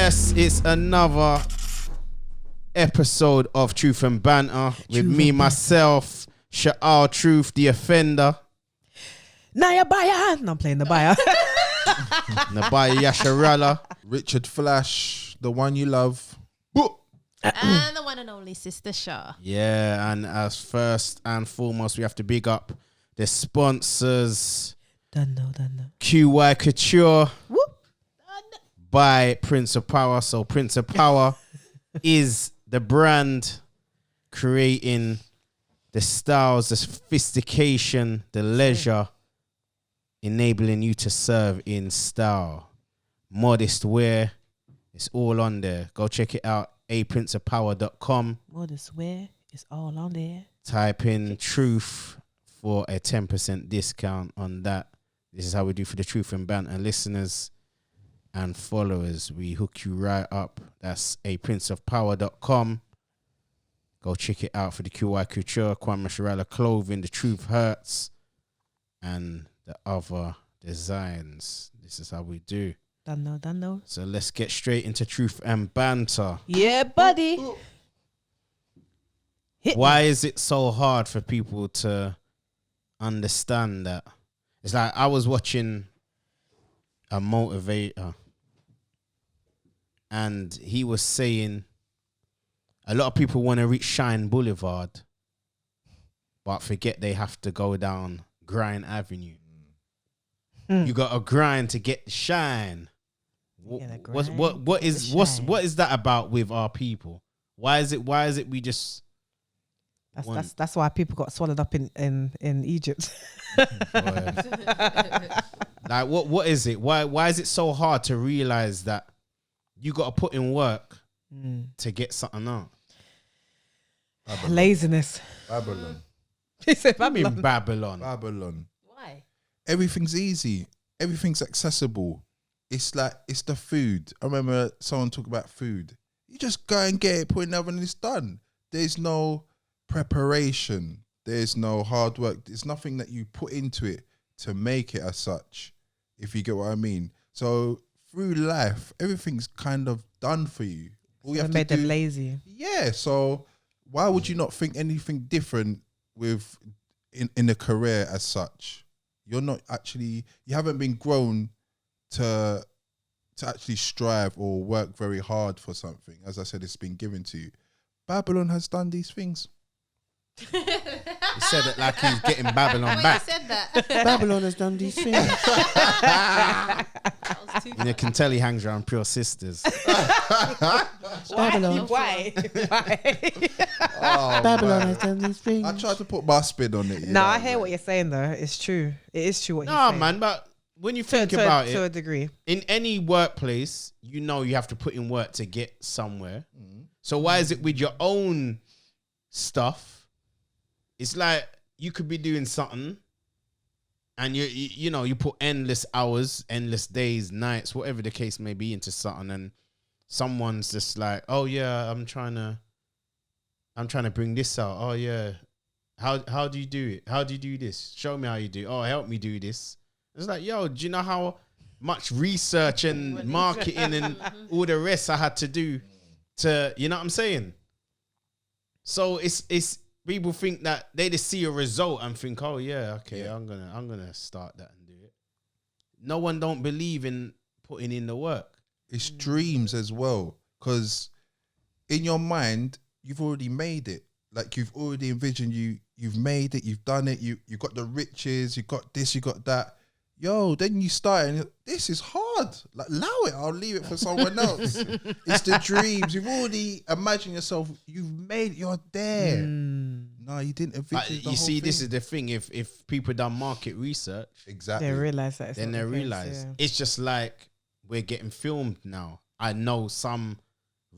Yes, it's another episode of Truth and Banter with me, myself, Sha'al, Truth, the offender. Naya Baya. No, I'm playing the Baya. Nabaya Yasharala. Richard Flash, the one you love. And the one and only Sistah Char. Yeah, and as first and foremost, we have to big up the sponsors. Done no. QY Couture. Whoop. By Prince of Power. So Prince of Power is the brand creating the styles, the sophistication, the leisure, enabling you to serve in style. Modest wear. It's all on there. Go check it out. aprinceofpower.com. Modest wear is all on there. Type in truth for a 10% discount on that. This is how we do for the Truth and Banter listeners and followers. We hook you right up. That's aprinceofpower.com. Go check it out for the QY Couture, Kwame Sharala clothing, the Truth Hurts, and the other designs. This is how we do. Done no. So let's get straight into Truth and Banter. Yeah, buddy. Why is it so hard for people to understand that? It's like I was watching a motivator and he was saying a lot of people want to reach Shine Boulevard but forget they have to go down Grind Avenue. You got to grind to get the shine. What is that about with our people? Why is it we just that's why people got swallowed up in Egypt. Like what is it? Why is it so hard to realize that you got to put in work to get something out? Babylon. Laziness. Babylon. He said I mean Babylon. Babylon. Why? Everything's easy. Everything's accessible. It's like, it's the food. I remember someone talk about food. You just go and get it, put it in the oven and it's done. There's no preparation. There's no hard work. There's nothing that you put into it to make it as such, if you get what I mean. So through life, everything's kind of done for you. All you have to made do, them lazy. Yeah, so why would you not think anything different with in a career as such? You're not actually, you haven't been grown to actually strive or work very hard for something. As I said, it's been given to you. Babylon has done these things. He said it like he's getting Babylon back. You said that. Babylon has done these things. That was too You can tell he hangs around pure sisters. Babylon. Why? Oh, Babylon man. has done these things. I tried to put my spin on it. No, I hear what you're saying though. It's true. It is true what you're No, saying. man, but when you think about to a it, degree. in any workplace, you know you have to put in work to get somewhere. So why is it with your own stuff? It's like you could be doing something and you put endless hours, endless days, nights, whatever the case may be into something, and someone's just like, oh yeah, I'm trying to bring this out. Oh yeah. How do you do it? How do you do this? Show me how you do it. Oh, help me do this. It's like, yo, do you know how much research and marketing and all the rest I had to do to, you know what I'm saying? So it's people think that they just see a result and think, oh yeah, okay, yeah. I'm gonna start that and do it. No one don't believe in putting in the work. It's dreams as well, because in your mind you've already made it. Like you've already envisioned you've made it, you've done it, you got the riches, you got this, you got that. Yo, then you start and this is hard. Like, allow it. I'll leave it for someone else. It's the dreams. You've already imagined yourself. You've made it. You're there. No, you didn't envision the whole You see, thing. this is the thing. If people done market research, exactly. They realize that. then they realize it's just like we're getting filmed now. I know some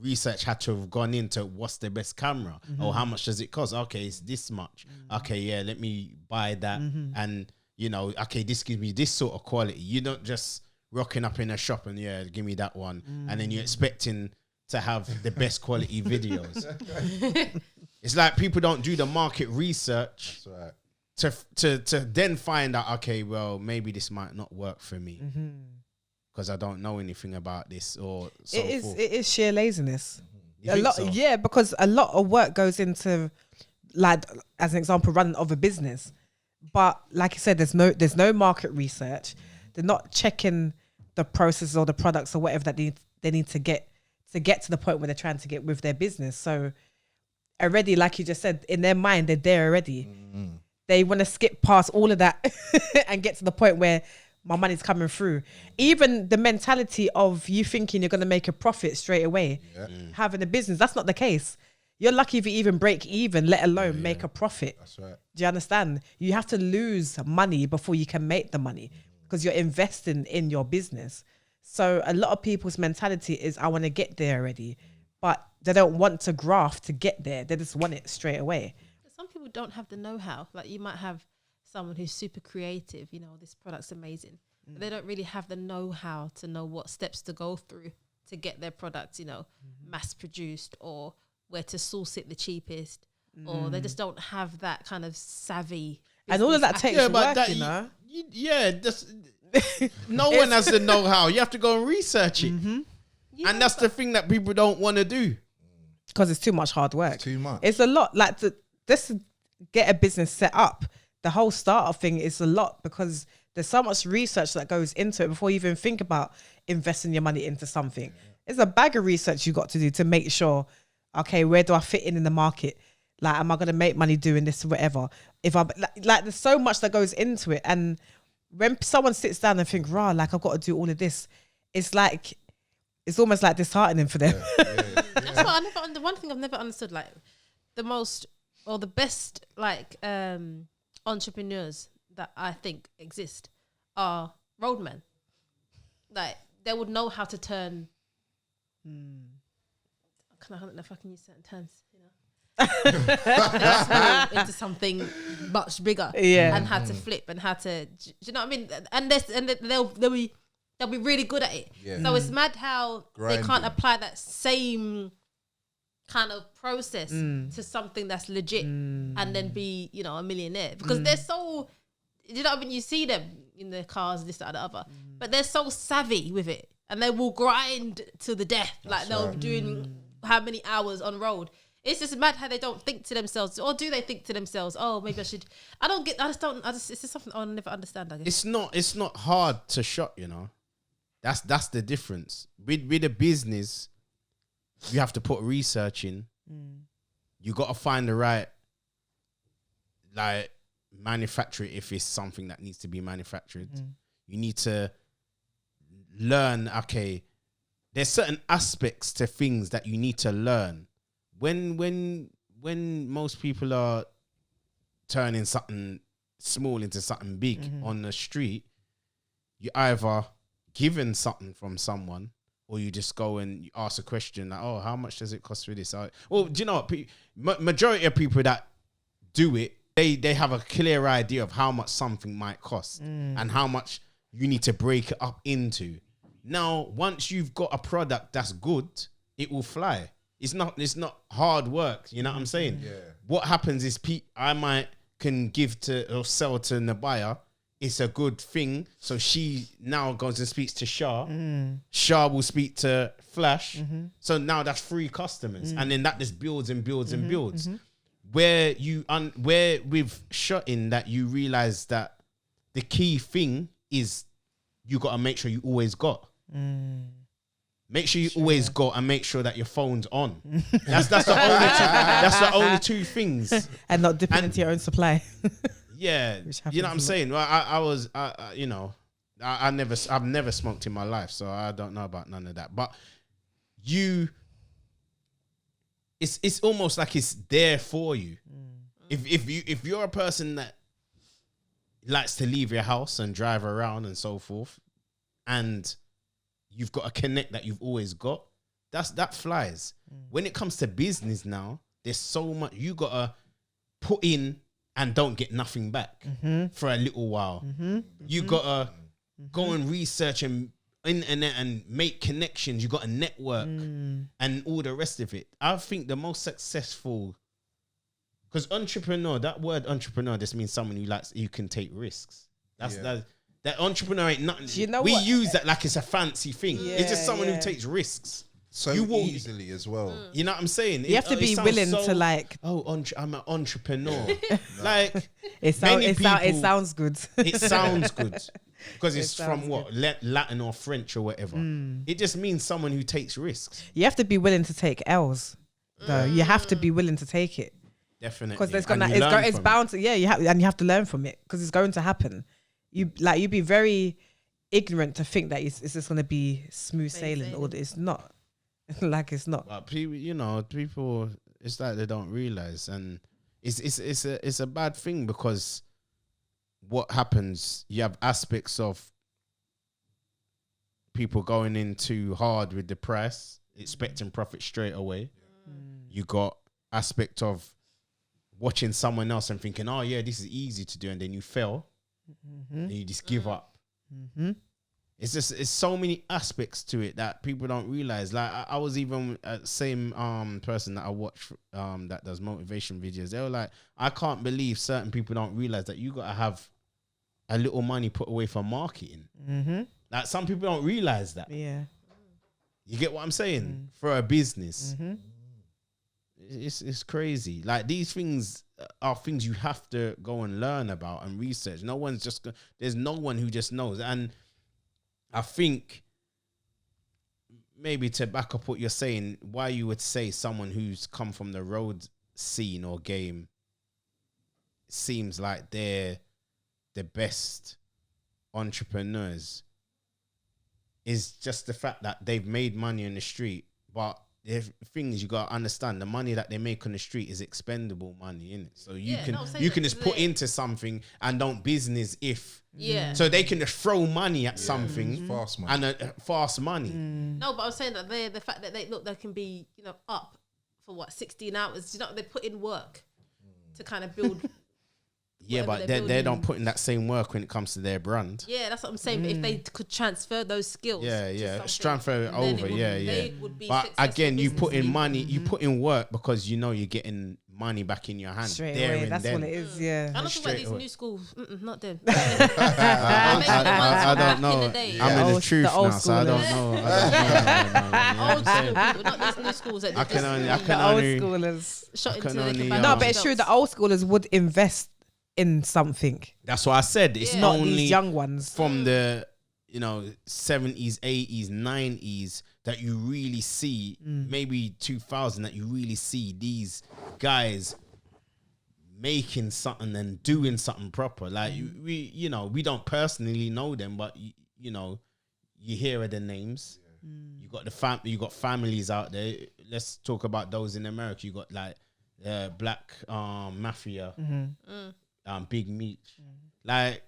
research had to have gone into what's the best camera. Oh, how much does it cost? Okay, it's this much. Okay, yeah, let me buy that. And okay, this gives me this sort of quality. You're not just rocking up in a shop and yeah, give me that one. And then you're expecting to have the best quality videos. It's like people don't do the market research. That's right. To then find out, okay, well, maybe this might not work for me. because I don't know anything about this or so It forth. is sheer laziness. You A think lot, so? yeah, because a lot of work goes into, like, as an example, running of a business. But like you said, there's no market research. They're not checking the processes or the products or whatever that they need to get to the point where they're trying to get with their business. So already, like you just said, in their mind, they're there already. They want to skip past all of that and get to the point where my money's coming through. Even the mentality of you thinking you're going to make a profit straight away, having a business, that's not the case. You're lucky if you even break even, let alone make a profit. That's right. Do you understand? You have to lose money before you can make the money because you're investing in your business. So a lot of people's mentality is, I want to get there already, but they don't want to graft to get there. They just want it straight away. Some people don't have the know-how. Like, you might have someone who's super creative, you know, this product's amazing, but they don't really have the know-how to know what steps to go through to get their products, you know, mass produced, or where to source it the cheapest, or they just don't have that kind of savvy. And all of that takes work, that, you know. No one has the know-how. You have to go and research it. Yeah, And that's the thing that people don't want to do. Because it's too much hard work. It's too much. It's a lot. Like, to just get a business set up, the whole startup thing is a lot because there's so much research that goes into it before you even think about investing your money into something. It's a bag of research you got to do to make sure, okay, where do I fit in the market? Like, am I going to make money doing this or whatever? If I like, there's so much that goes into it. And when someone sits down and think, rah, like, I've got to do all of this, it's like, it's almost like disheartening for them. that's what the one thing I've never understood. Like, the most or the best, like, entrepreneurs that I think exist are roadmen. Like, they would know how to turn. I don't know if I can use certain terms, you know, small into something much bigger, and how to flip and how to, do you know what I mean? And they'll be really good at it. Yeah. So it's mad how they can't Grinding. apply that same kind of process to something that's legit and then be, you know, a millionaire, because they're so, you know what I mean? You see them in their cars, this, that, and the other, but they're so savvy with it, and they will grind to the death. Like, they'll be doing how many hours on road. It's just mad how they don't think to themselves, or do they think to themselves, oh, maybe I should. It's just something I'll never understand, I guess. It's not hard to shot, you know. That's the difference. With a business, you have to put research in. You got to find the right, like, manufacturer if it's something that needs to be manufactured. You need to learn, okay, there's certain aspects to things that you need to learn. When most people are turning something small into something big on the street, you either given something from someone, or you just go and you ask a question like, oh, how much does it cost for this? Well, do you know what? Majority of people that do it, they have a clear idea of how much something might cost and how much you need to break it up into. Now, once you've got a product that's good, it will fly. It's not hard work. You know what I'm saying? Yeah. What happens is I can give to or sell to the buyer. It's a good thing. So she now goes and speaks to Shah. Shah will speak to Flash. So now that's 3 customers. And then that just builds and builds and builds. Where with shotting that, you realize that the key thing is you got to make sure you always got. Make sure you always got, and make sure that your phone's on. That's the only two things. And not dipping into your own supply. Yeah, you know what I'm saying. Well, I've never smoked in my life, so I don't know about none of that. But it's almost like it's there for you. If you're a person that likes to leave your house and drive around and so forth, and you've got a connect that you've always got, that flies. When it comes to business now, there's so much you gotta put in and don't get nothing back for a little while. You gotta go and research and internet and make connections. You gotta network and all the rest of it. I think the most successful, because entrepreneur, that word entrepreneur just means someone who can take risks. That entrepreneur ain't nothing. Do you know we what? use that like it's a fancy thing. It's just Yeah, someone yeah. who takes risks. So You will- easily as well. You know what I'm saying? You have to be sounds willing to like. I'm an entrepreneur. Like It many people- sounds good. it sounds good because it's from sounds what Latin or French or whatever. It just means someone who takes risks. You have to be willing to take L's, though. You have to be willing to take it Definitely, because there's And gonna you learn it's from bound to you have to learn from it because it's going to happen. You'd be very ignorant to think that it's just gonna be smooth sailing, or it's not. Like it's not. But people, it's like they don't realize, and it's a bad thing because what happens? You have aspects of people going in too hard with the price, expecting profit straight away. You got aspect of watching someone else and thinking, oh yeah, this is easy to do, and then you fail, and you just give up. It's so many aspects to it that people don't realize. Like I was even same person that I watch that does motivation videos. They were like, I can't believe certain people don't realize that you gotta have a little money put away for marketing. Like some people don't realize that. Yeah. You get what I'm saying? For a business, it's crazy. Like these things are things you have to go and learn about and research. There's no one who just knows. And I think maybe to back up what you're saying, why you would say someone who's come from the road scene or game seems like they're the best entrepreneurs is just the fact that they've made money in the street. But the thing is, you got to understand the money that they make on the street is expendable money, innit? So you can just put into something and don't business if. Yeah. So they can just throw money at something Fast money. and fast money. No, but I was saying that the fact that they can be, up for 16 hours. You know, they put in work to kind of build. Yeah, whatever but they're they building. don't put in that same work when it comes to their brand. Yeah, that's what I'm saying. But if they could transfer those skills, Yeah, to yeah. something, Transfer it then over, they would be But successful again, you put in businessmen. money, you put in work because you know you're getting money back in your hand. Straight there away. and That's then. what it is. Yeah. I'm not talking about Straight these away. new schools. Not them. I don't know. Back in the day. I'm in the Old- truth the old now, so I don't schoolers. know. I don't know. Old school people, not these new schools. That I can only, The old schoolers. shot I into can the only, cabana No, Yeah. but it's true. The old schoolers would invest in something, That's what I said. It's Yeah. not only these young ones. from the 70s, 80s, 90s that you really see, maybe 2000 that you really see these guys making something and doing something proper. Like we don't personally know them, but you hear of the names. You got you got families out there. Let's talk about those in America. You got like Black Mafia, Big Meech. Like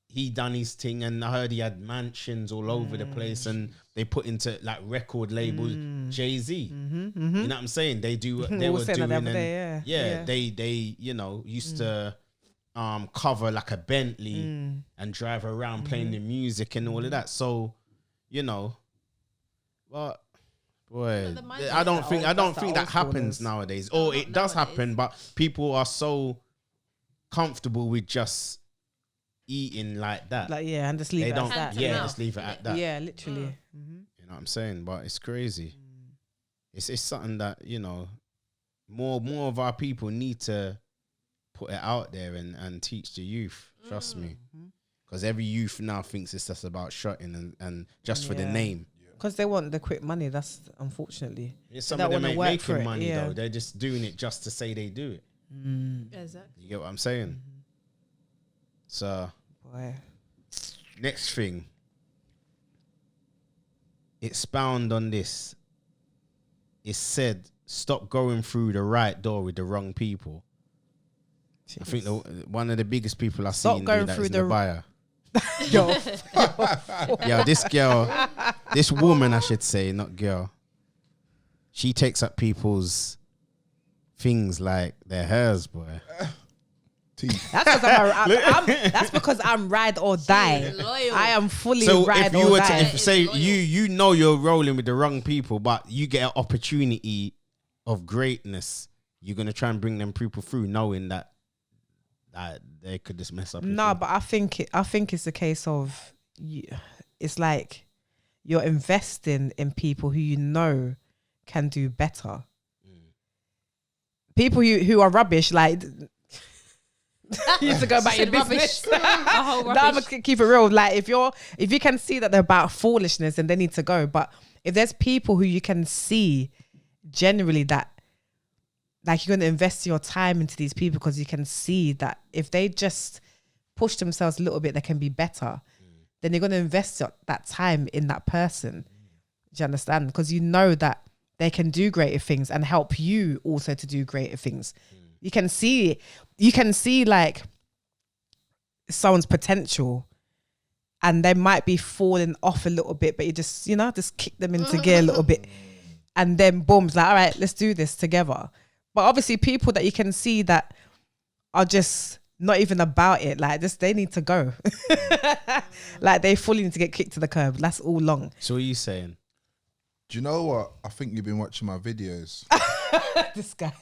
he done his thing, and I heard he had mansions all over the place, and they put into like record label Jay-Z. You know what I'm saying? They do. They We were were saying that doing, the other and day, yeah. they used to cover like a Bentley and drive around playing the music and all of that. So, but boy, the mindset I don't is think the that old happens schoolers. nowadays. Or not it does nowadays. happen, but people are so comfortable with just eating like that. Like and just leave They it don't, as that. Hand to yeah, mouth, just leave it at innit? that. Yeah, literally. You know what I'm saying? But it's crazy. It's something that more of our people need to put it out there and teach the youth. Trust me, because every youth now thinks it's just about shotting and just for the Yeah. name. Because they want the quick money. That's unfortunately. Some They of them wanna ain't work for making it, money yeah. though. They're just doing it just to say they do it. Exactly. You get what I'm saying? So Boy. next thing, expound on this. It's said, stop going through the right door with the wrong people. I think one of the biggest people I've Stop seen going do that through is the- Nabaya. Yo, Yeah, this girl, this woman, I should say, not girl. She takes up people's things like they're hers, boy. that's because I'm ride or die. loyal. I am fully So ride if you or were die. to say you know you're rolling with the wrong people, but you get an opportunity of greatness, you're gonna try and bring them people through, knowing that they could just mess up. No, but I think it's a case of it's like you're investing in people who you know can do better. People who are rubbish, like you need to go back your business. A whole No, rubbish. I'm gonna keep it real. Like if you can see that they're about foolishness, then they need to go. But if there's people who you can see generally that like you're gonna invest your time into these people because you can see that if they just push themselves a little bit, they can be better. Then you're gonna invest that time in that person. Do you understand? Because you know that they can do greater things and help you also to do greater things. You can see like someone's potential and they might be falling off a little bit, but you just kick them into gear a little bit and then boom, it's like, all right, let's do this together. But obviously people that you can see that are just not even about it, like just they need to go. Like they fully need to get kicked to the curb. That's all long. So what are you saying? Do you know what? I think you've been watching my videos. This guy.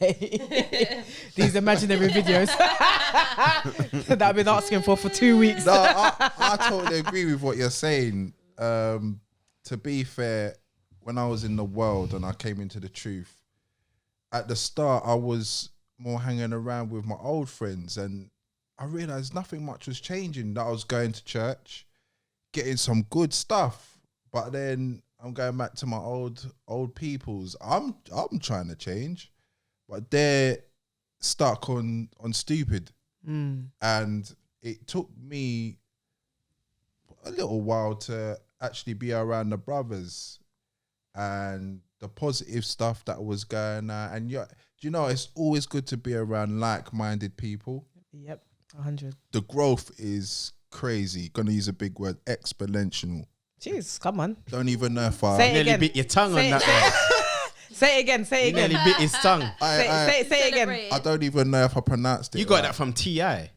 These imaginary videos that I've been asking for 2 weeks. No, I totally agree with what you're saying. To be fair, when I was in the world and I came into the truth, at the start I was more hanging around with my old friends and I realised nothing much was changing. That I was going to church, getting some good stuff, but then I'm going back to my old peoples. I'm trying to change, but they're stuck on stupid. And it took me a little while to actually be around the brothers and the positive stuff that was going on. And it's always good to be around like-minded people. Yep, 100. The growth is crazy. Gonna use a big word, exponential. Jeez, come on. Don't even know if I Say it Nearly again. bit your tongue Say on it. that. Say it again. Say You it again. nearly bit his tongue. Say it again. I don't even know if I pronounced it. You got right. that from T.I.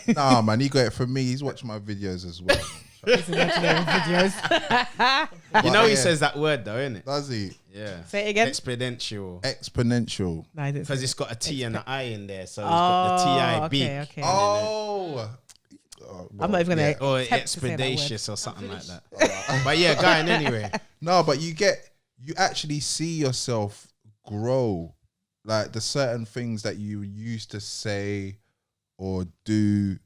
Nah, man, he got it from me. He's watching my videos as well. These imaginary videos. You know But he yeah. says that word though, innit? Does he? Yeah. Say it again. Exponential. Exponential. No, I didn't Because say it's got a T and an I in there, so it's it. got the T.I. Oh, big. okay. Oh. I'm not even gonna. Or attempt to say that word. expeditious or something like that. But yeah, going anyway. No, but you actually see yourself grow. Like the certain things that you used to say or do,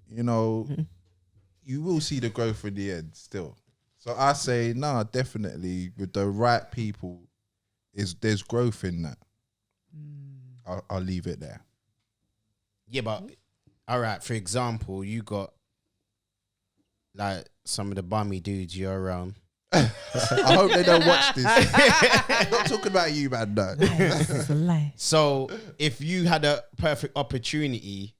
you will see the growth in the end still. So I say, nah, definitely with the right people, there's growth in that. I'll leave it there. Yeah, but all right, for example, you got like some of the bummy dudes you're around. I hope they don't watch this. I'm not talking about you, man. No. This is a lie. So if you had a perfect opportunity,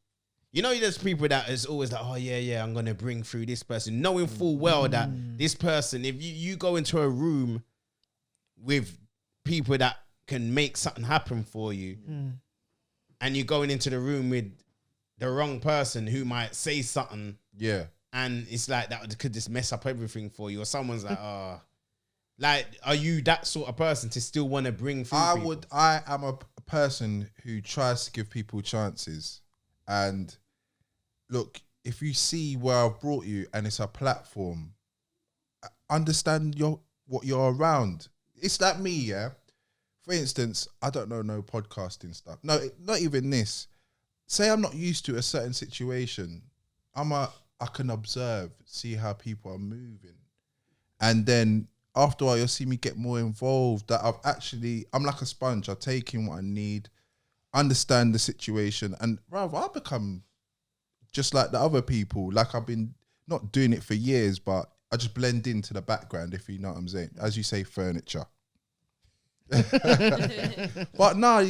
there's people that is always like, oh yeah, I'm gonna bring through this person, knowing full well that this person, if you go into a room with people that can make something happen for you, and you're going into the room with the wrong person who might say something, Yeah. and it's like that could just mess up everything for you, or someone's like, like, are you that sort of person to still want to bring through people? I am a person who tries to give people chances. And look, if you see where I've brought you and it's a platform, understand what you're around. It's like me, yeah. For instance, I don't know no podcasting stuff. No, not even this. Say I'm not used to a certain situation. I can observe, see how people are moving. And then after a while, you'll see me get more involved. That I'm like a sponge. I take in what I need, understand the situation, and rather I become just like the other people. Like I've been not doing it for years, but I just blend into the background, if you know what I'm saying. As you say, furniture. But no,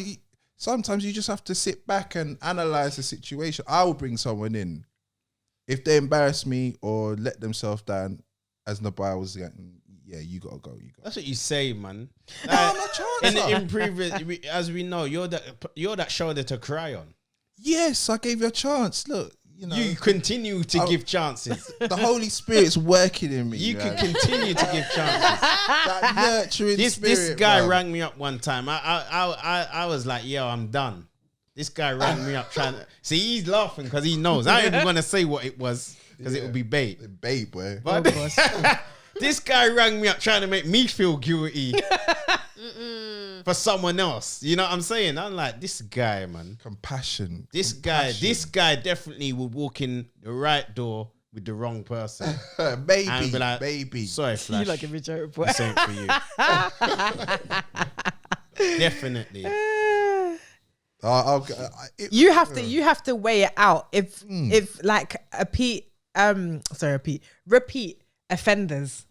sometimes you just have to sit back and analyze the situation. I will bring someone in. If they embarrass me or let themselves down, as Nabai was like, yeah, you gotta go. That's what you say, man. No, I'm not trying. In previous, as we know, you're that shoulder to cry on. Yes, I gave you a chance. Look, you continue to give chances. The Holy Spirit's working in me. You man. can continue to give chances. That nurturing This spirit. guy man. rang me up one time. I was like, yo, I'm done. This guy rang me up trying to see. He's laughing because he knows. I ain't even gonna say what it was because it would be bait. Bait, boy. But this guy rang me up trying to make me feel guilty for someone else. You know what I'm saying? I'm like, this guy, man. Compassion. This guy definitely would walk in the right door with the wrong person. Baby, And be like, baby. Sorry, Flash. You like every joke, boy. This ain't for you. Definitely. You have to weigh it out. If like repeat offenders.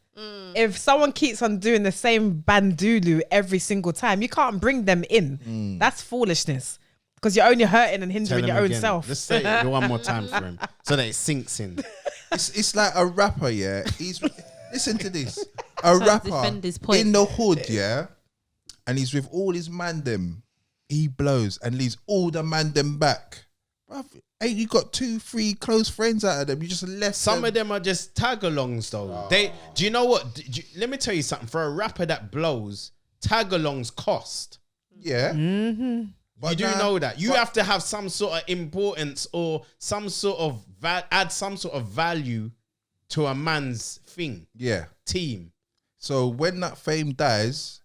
If someone keeps on doing the same bandulu every single time, you can't bring them in. That's foolishness because you're only hurting and hindering your own self. Let's say it one more time for him so that it sinks in. It's like a rapper, yeah. Listen to this. A rapper defend his point. in the hood, yeah, and he's with all his man them. He blows and leaves all the man them back. Bruv, ain't you got 2-3 close friends out of them? You just left Some of them are just tag-alongs though. Do you know what? Let me tell you something. For a rapper that blows, tag-alongs cost. Yeah. You do know that. You have to have some sort of importance or some sort of add some sort of value to a man's thing. Yeah. Team. So when that fame dies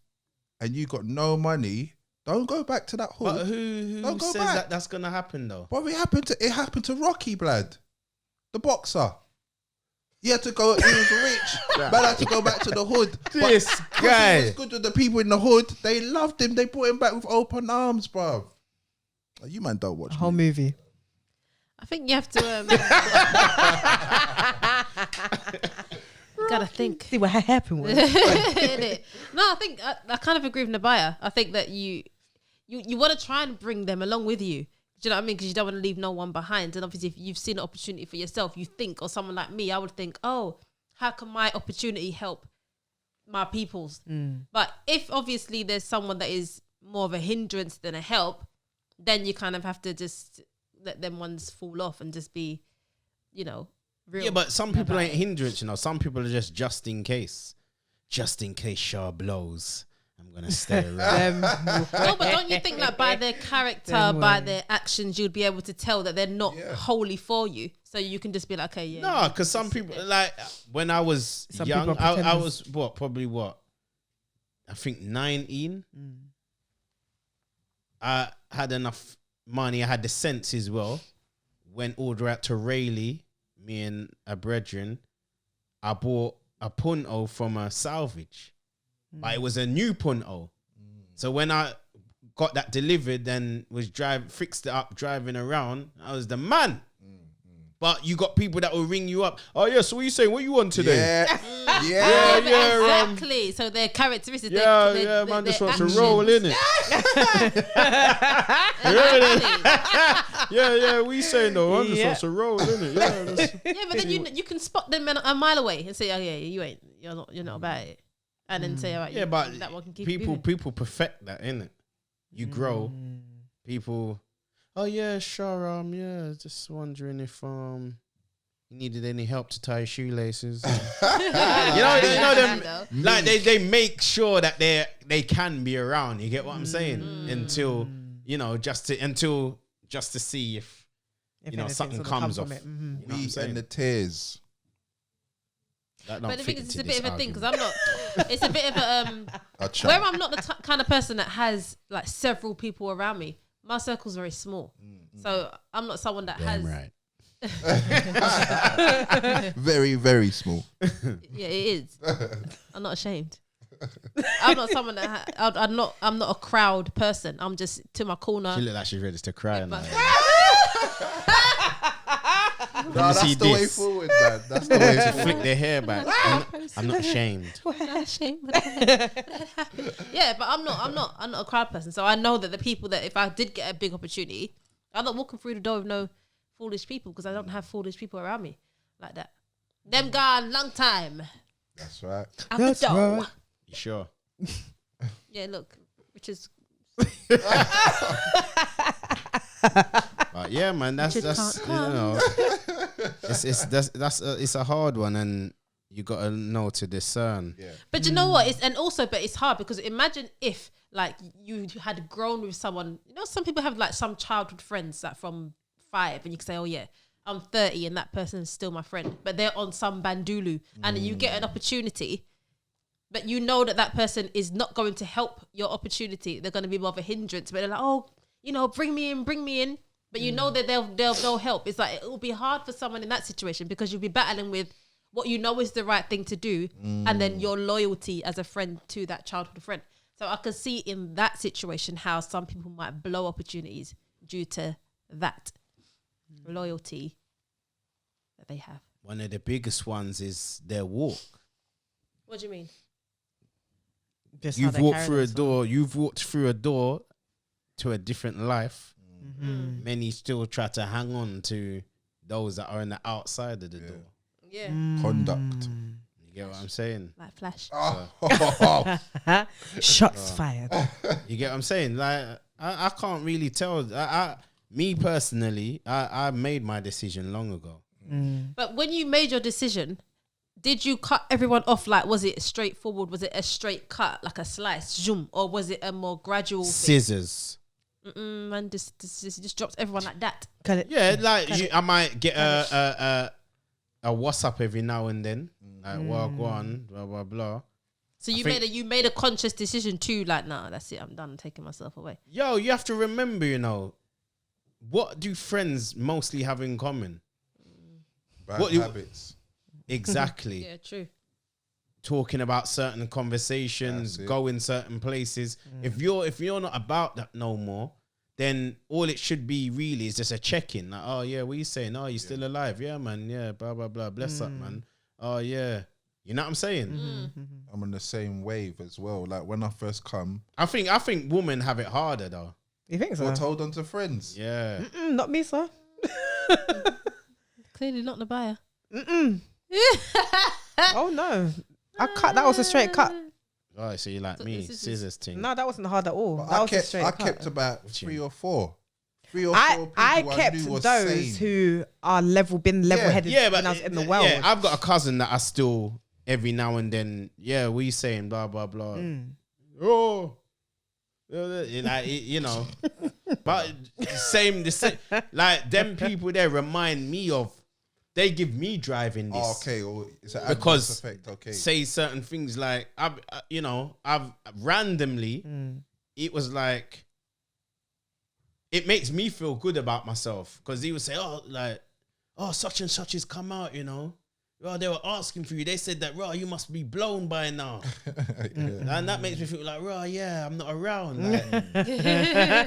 and you got no money, don't go back to that hood. But who Don't go says back. that that's gonna happen though? But it happened to Rocky, blood. The boxer. He had to go, he was rich, but had to go back to the hood. This But guy. he was good with the people in the hood. They loved him. They brought him back with open arms, bruv. Oh, you man don't watch Whole movie. I think you have to. Gotta think. See what happened with No, I think I kind of agree with Nabaya. I think that you want to try and bring them along with you. Do you know what I mean? Because you don't want to leave no one behind. And obviously, if you've seen an opportunity for yourself, you think, or someone like me, I would think, oh, how can my opportunity help my people's? But if obviously there's someone that is more of a hindrance than a help, then you kind of have to just let them ones fall off and just be, real. Yeah, but some people ain't hindrance, Some people are just in case. Just in case Shah blows, I'm gonna stay around. No, but don't you think that by their character, by their actions, you'd be able to tell that they're not wholly for you? So you can just be like, okay, yeah. No, because some people, like, when I was Some young, people are I was, I think 19. I had enough money. I had the sense as well. Went all the way out to Rayleigh, me and a brethren. I bought a punto from a salvage. But it was a new punto. So when I got that delivered and was fixed it up, driving around, I was the man. But you got people that will ring you up. Oh, yeah, so what are you saying? What you on today? Yeah. Exactly. So their characteristics. Man, just wants to roll, innit? Yeah, what you saying though? Man, just wants to roll, innit? Yeah, but then you can spot them a mile away and say, oh yeah, you're not about it. And then say, all right, yeah, but that one can keep people perfect that, innit? You grow. People, oh yeah, sure, just wondering if you needed any help to tie your shoelaces. you know them, like they make sure that they can be around. You get what I'm saying? Until just to see if something comes off. It. You know what I'm Me saying? and the tears. That But don't the fit thing is, it's into a bit this of a thing because argument. I'm not. It's a bit of a where I'm not the kind of person that has like several people around me. My circle's very small, so I'm not someone that has. Right. Very, very small. Yeah, it is. I'm not ashamed. I'm not someone that I'm not a crowd person. I'm just to my corner. She look like she's ready to cry now. No, that's the way forward, man. That's the way To forward. flick their hair back. I'm not ashamed. Yeah, but I'm not a crowd person. So I know that the people that if I did get a big opportunity, I'm not walking through the door with no foolish people because I don't have foolish people around me like that. Them gone long time. That's right. Out the door. You sure? Yeah, look, which is But yeah, man, that's it's a hard one, and You gotta know to discern. Yeah. But you know what? It's hard because imagine if like you had grown with someone. You know, some people have like some childhood friends that from 5, and you can say, "Oh yeah, I'm 30, and that person's still my friend," but they're on some bandulu, and you get an opportunity, but you know that person is not going to help your opportunity. They're going to be more of a hindrance. But they're like, "Oh, you know, bring me in." But you know that they'll help. It's like it will be hard for someone in that situation because you'll be battling with what you know is the right thing to do, and then your loyalty as a friend to that childhood friend. So I can see in that situation how some people might blow opportunities due to that loyalty that they have. One of the biggest ones is their walk. What do you mean? Just how You've they walked carry through a themselves. door. You've walked through a door to a different life. Mm-hmm. Many still try to hang on to those that are on the outside of the door. Yeah, Conduct. You get what I'm saying? like Flash. Shots fired. You get what I'm saying? Like I can't really tell. Me personally, I made my decision long ago. But when you made your decision, did you cut everyone off? Like, was it straightforward? Was it a straight cut, like a slice, zoom, or was it a more gradual thing? Scissors. Man, just dropped everyone like that. Can it? Yeah, like I might get a WhatsApp every now and then, like walk on, blah blah blah. So you made a conscious decision too, like, nah, that's it, I'm done, I'm taking myself away. Yo, you have to remember, you know, what do friends mostly have in common? Bad habits. Exactly. Yeah, true. Talking about certain conversations, That's it. going certain places. If you're not about that no more, then all it should be really is just a check-in. Like, oh yeah, what you saying? Oh, you still alive? Yeah, man. Yeah, blah blah blah. Bless up, man. Oh yeah. You know what I'm saying? I'm on the same wave as well. Like when I first come, I think women have it harder though. You think so? I told on to friends. Yeah. Not me, sir. Clearly not the buyer. Oh no, I cut. That was a straight cut. Right, so you like So me, this is- scissors thing. No, that wasn't hard at all. But That I was a kept, straight I cut. kept about three or four people I kept knew was those sane. who are level-headed Yeah, but when I was in the world. Yeah, I've got a cousin that I still every now and then. Yeah, what you saying? Blah blah blah. Oh, like you know, but the same. Like them people there remind me of. They give me drive in this. Oh, okay, or it's an Because adverse effect. Okay, say certain things like I've randomly it was like it makes me feel good about myself because he would say such and such has come out, you know. Well, they were asking for you. They said that, you must be blown by now. And that makes me feel like, yeah, I'm not around. Like, like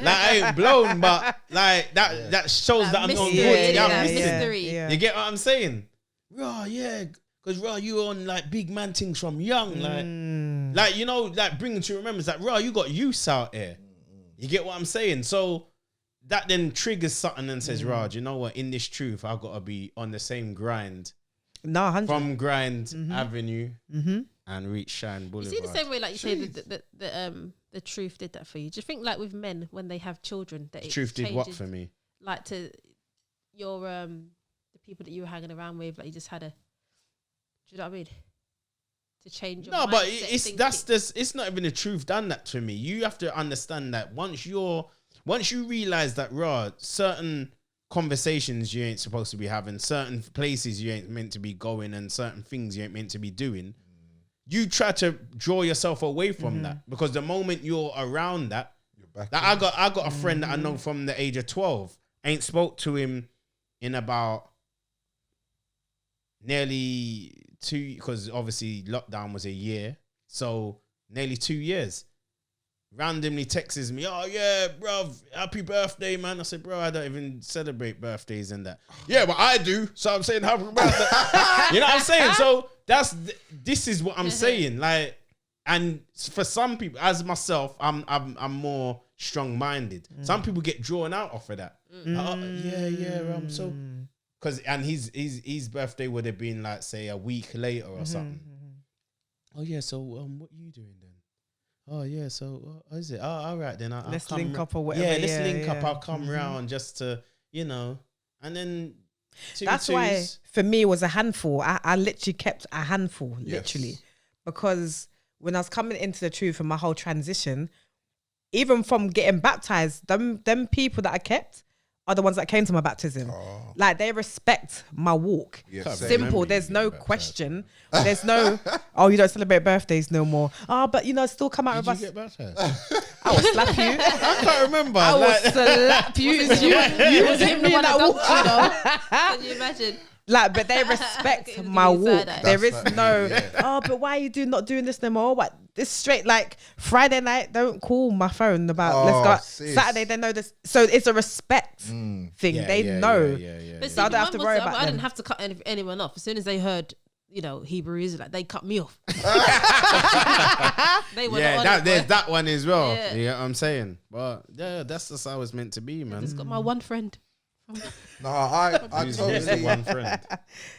I ain't blown, but like that shows that I'm not good. Yeah, I'm missing. mystery. Yeah. You get what I'm saying? Yeah, because you on like big man things from young, like you know, like bringing to remembrance that you got use out here. You get what I'm saying? So that then triggers something and says, you know what? In this truth, I've got to be on the same grind No, 100. from Grind Avenue and reach Shine You Boulevard. see the same way, like you say, the truth did that for you. Do you think, like with men, when they have children, that it Truth did what changes, for me? like to your the people that you were hanging around with, like you just had a, do you know what I mean? To change your No, but mindset, it's not even the truth done that to me. You have to understand that once you realize that certain conversations you ain't supposed to be having, certain places you ain't meant to be going, and certain things you ain't meant to be doing, you try to draw yourself away from that, because the moment you're around that, you're back. like I got a friend that I know from the age of 12, ain't spoke to him in about nearly 2, because obviously lockdown was a year, so nearly 2 years. Randomly texts me, oh yeah, bro, happy birthday, man. I said, bro, I don't even celebrate birthdays and that. Yeah, but I do, so I'm saying happy birthday. You know what I'm saying? So this is what I'm saying. Like, and for some people, as myself, I'm more strong-minded. Some people get drawn out off of that. So because his birthday would have been like, say, a week later or something. Oh yeah, so what are you doing then? Oh yeah, so what is it? Oh, all right then. Let's link up or whatever. Yeah, let's link up. yeah. I'll come round just to, you know, and then That's why for me it was a handful. I literally kept a handful, Yes. literally, because when I was coming into the truth and my whole transition, even from getting baptized, them people that I kept are the ones that came to my baptism. Like they respect my walk. Yes, same. Simple. There's no question. There's no, oh, you don't celebrate birthdays no more. Oh, but still come out Did with you us. get baptized? I will slap you. I can't remember. I will like, slap you. Was it him the one that dunked you, though? Can you imagine? Like, but they respect Give my you walk. side-eye. There That's is like no, me, yeah. oh, but why are you not doing this no more? What? It's straight like Friday night, don't call my phone about let's go out. Sis. Saturday, they know this. So it's a respect thing. They know. But see, So I don't have to mine worry was- about I didn't them. have to cut anyone off. As soon as they heard, Hebrew Israelite, they cut me off. They were Yeah, on that, it, there's boy. that one as well. Yeah. You know what I'm saying? But yeah, that's just how it's meant to be, man. Just got my one friend. No, I Who's totally, the one friend?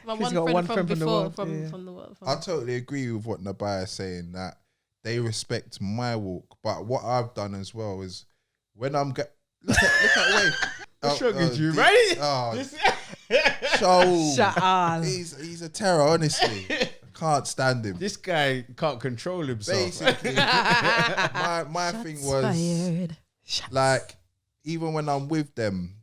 My She's one got friend one from friend from the before, world, yeah. from the world. I totally agree with what Nabaya is saying, that they respect my walk. But what I've done as well is when I'm look at Wade. You ready? Oh, Sha'al. Sha'al. He's a terror, honestly. Can't stand him. This guy can't control himself. Basically, my thing was Fired. like, even when I'm with them,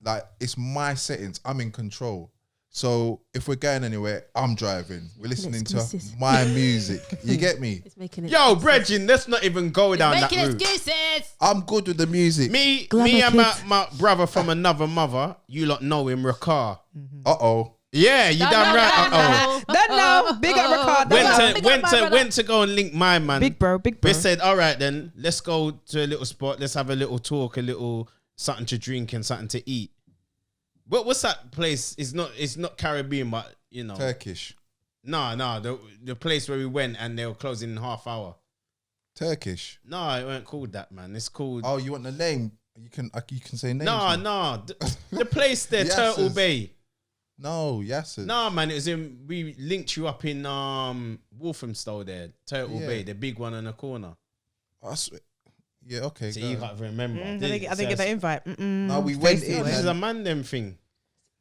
like it's my settings. I'm in control. So if we're going anywhere, I'm driving. We're listening to excuses. my music. You get me? It's making it. Yo, Bregin, let's not even go down that making route. excuses. I'm good with the music. Me Glamour and kids. my brother from another mother, you lot know him, Rakar. Uh-oh. Yeah, you damn right. Uh-oh. Don't know. Big up Ricardo. Went to go and link my man. Big bro. We said, all right then, let's go to a little spot. Let's have a little talk, a little something to drink and something to eat. What's that place? It's not Caribbean, but Turkish. No, the place where we went and they were closing in half hour. Turkish. No, it weren't called that, man. It's called. Oh, you want the name? You can say names. No, man. no. The place there, Yes, Turtle it's- Bay. No, yes. No, man, it was in. We linked you up in Walthamstow there, Turtle Yeah. Bay, the big one on the corner. I swear. Yeah, okay. So go you on. can't remember. I didn't get the invite. No, we went in. This is a and- man them thing.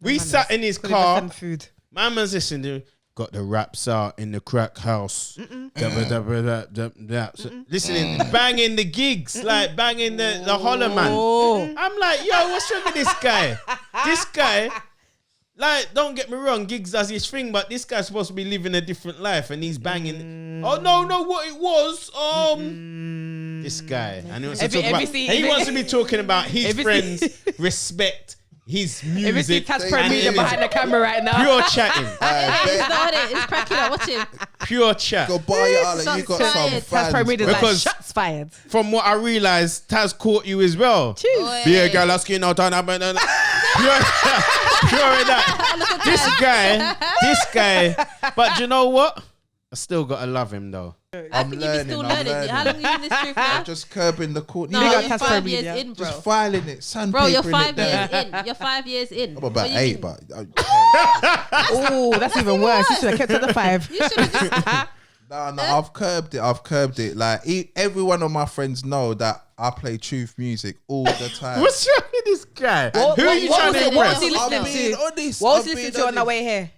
We sat in his car. Food. My man's listening to. Got the raps out in the crack house. Listening, banging the gigs, like banging the holler man. I'm like, yo, what's wrong with this guy? This guy, like, don't get me wrong, gigs does his thing, but this guy's supposed to be living a different life, and he's banging. Oh no, what it was? This guy, and he wants to If you- talk if about. you see- and he if you- wants to be talking about his if you friends, see- respect his If you see music, Casper and Media it is behind the camera right now. pure chatting, It's not it. It's cracking up. Watch him. pure chat. Go buy your outlet. You got Shots some fired. Casper fans. Media bro. like Because- shots fired. From what I realized, Taz caught you as well. Oi. Be a girl asking out on pure that. This guy. But you know what? I still gotta love him though. How can you be still learning? How long are you in this truth now? Just curbing the court. No, Big up you're Casper 5 Media. years in, bro. Just filing it, sandpapering Bro, you're it 5 down. years in. You're 5 years in. I'm about What you 8, mean? but Oh, that's even worse. You should have kept it at the 5. You should have just. no, I've curbed it. Like every one of my friends know that I play truth music all the time. What's wrong with this guy? Who are you what trying was to it? What was impress? he listening I'm being to? honest. What was I'm you being listening to on the honest. way here?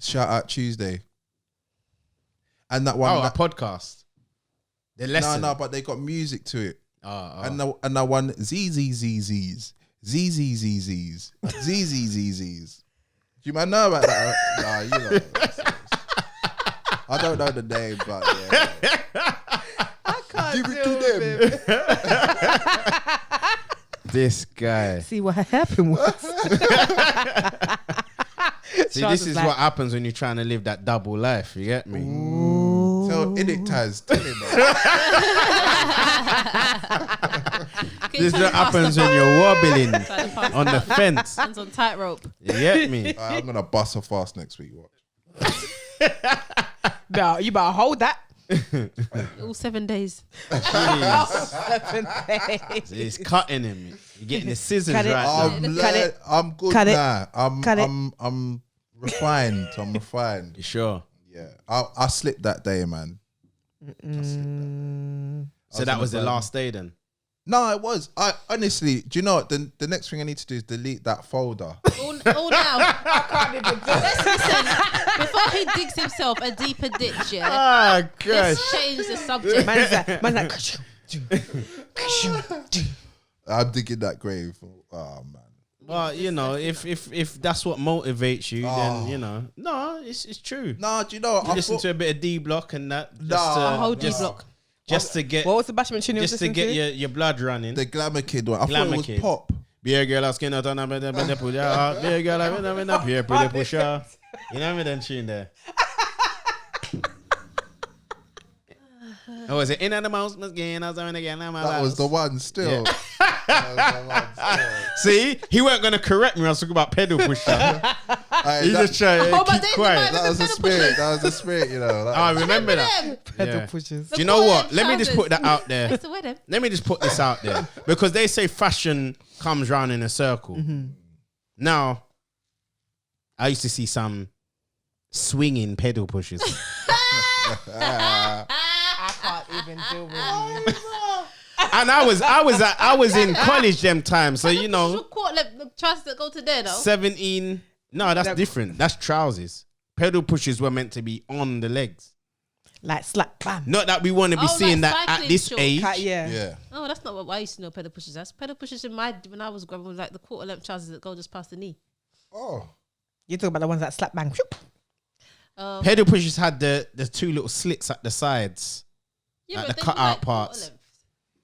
Shout out Tuesday. And that one. Oh, a podcast. The lesson. No, but they got music to it. Oh. And that one ZZZZs. ZZZZs. ZZZZs. Do you man know about that? Nah, you know. I don't know the name, but yeah. I can't Give it to them. This guy. See what happened was. See, Charles this is is like- what happens when you're trying to live that double life. You get me? So in it, Taz, tell him. Can you This is tell what me past happens the when you're wobbling Trying to pass on the fence. hands on tightrope. You get me? I'm gonna bust her fast next week. Watch. No, you better hold that. All 7 days. Jeez. It's cutting him. You're getting the scissors Cut it. right now. I'm good Cut it. now. Cut it. I'm refined. I'm refined. You sure? Yeah, I slipped that day, man. So that was the last day then? No, it was. I honestly, do you know what? The next thing I need to do is delete that folder. All now. I can't even do it. Listen, before he digs himself a deeper ditch, yeah. Ah, gosh. Let's change the subject. Man's like, I'm digging that grave. Oh man. Well, you know, if that's what motivates you, then you know, no, it's true. No, do you know? You listen to a bit of D Block and that. A whole D Block. Just to get what was the bashment tune you was just to listening get to? your blood running. The Glamour Kid one. I Glamour thought it was Kid. pop. Be a girl asking out on a push out. Be a girl up here, pretty push out. You know me then tune there. Oh, was it in and the mouse again? That was the one still. Yeah. That was the one still. See, he weren't gonna correct me. I was talking about pedal pusher. He That, just tried to Oh, but keep they- quiet. that was the spirit. That was the spirit, you know. I remember that. Pedal Yeah. pushes. Do you know what? Let me just put that out there. It's the wedding. Let me just put this out there because they say fashion comes round in a circle. Now, I used to see some swinging pedal pushers. I can't even deal with you. And I was in college them times, so you know, Caught the trousers that go to there though. 17. No, that's different. That's trousers. Pedal pushers were meant to be on the legs. Like slap, bam. Not that we want to be Oh, seeing like that at cycling this shorts. age. Yeah. Yeah. Oh, that's not what I used to know. Pedal pushers. That's pedal pushers when I was growing was like the quarter length trousers that go just past the knee. Oh. You're talking about the ones that slap bang. Pedal pushers had the two little slits at the sides. Yeah, Like but the they cut were out like parts. quarter length.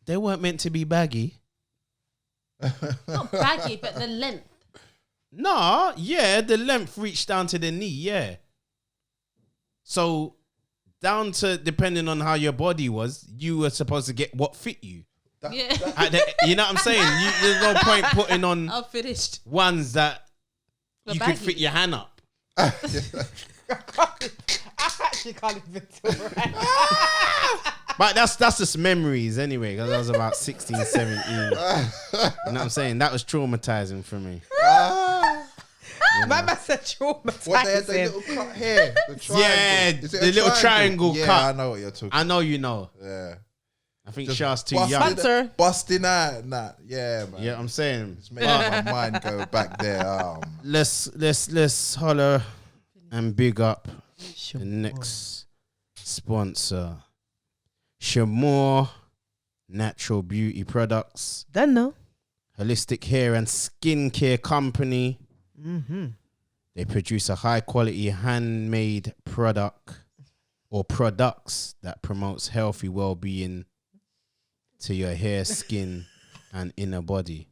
They weren't meant to be baggy. Not baggy, but the length. No, yeah, the length reached down to the knee, yeah. So down to depending on how your body was, you were supposed to get what fit you. Yeah. You know what I'm saying? There's no point putting on I'm finished. ones that Were you baggy. could fit your hand up. I actually can't even do it. But that's just memories anyway, because I was about 16, 17. You know what I'm saying? That was traumatizing for me. My man said traumatizing. What, they had the little cut here? The triangle. Yeah, Is it the a little triangle yeah, cut. I know what you're talking I know you know. Yeah. I think Just Shah's too busting young. it- Sponsor. Busting out and that. Yeah, man. Yeah, I'm saying. It's making my mind go back there. Let's holler and big up the next sponsor. Shamor Natural Beauty Products, Don't know. holistic hair and skincare company. Mm-hmm. They produce a high quality handmade product or products that promotes healthy well-being to your hair, skin, and inner body.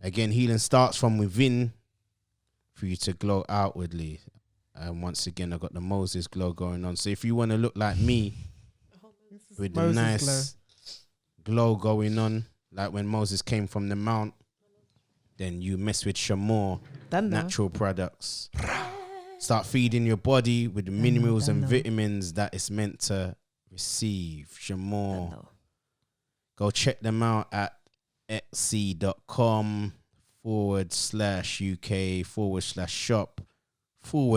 Again, healing starts from within for you to glow outwardly. And once again, I got the Moses glow going on. So if you want to look like me with the Moses nice glow going on, like when Moses came from the mount, then you mess with Shamor Don't know. Natural Products. Start feeding your body with the minerals and vitamins that it's meant to receive. Shamor. Go check them out at